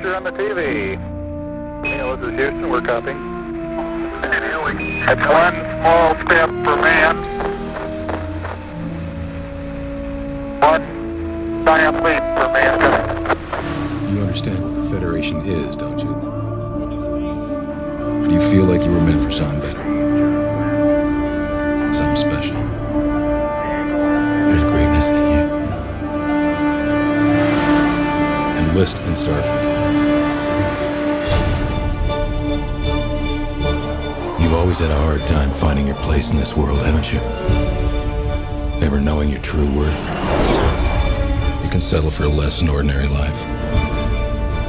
Roger on the TV. Neil, this is Houston. We're copying. It's one small step for man, one giant leap for mankind. You understand what the Federation is, don't you? Or do you feel like you were meant for something better? Something special? There's greatness in you. Enlist in Starfleet. You've always had a hard time finding your place in this world, haven't you? Never knowing your true worth. You can settle for a less than ordinary life.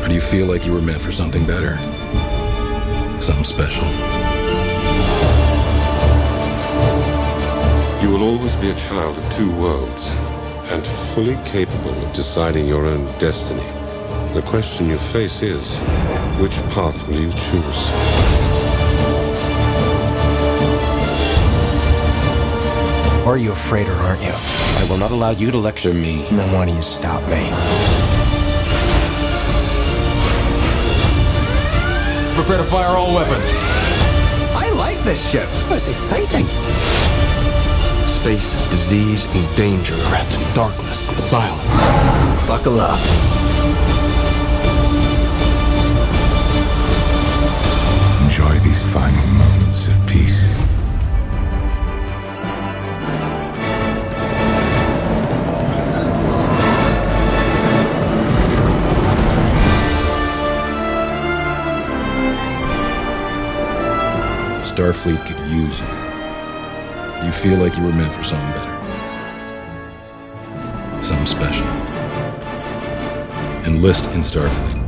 Or do you feel like you were meant for something better? Something special? You will always be a child of two worlds, and fully capable of deciding your own destiny. The question you face is, which path will you choose? Are you afraid or aren't you? I will not allow you to lecture me. Then why do you stop me? Prepare to fire all weapons. I like this ship. It's exciting. Space is disease and danger, wrapped in darkness and silence. Buckle up. Enjoy these final moments of peace. Starfleet could use you. You feel like you were meant for something better. Something special. Enlist in Starfleet.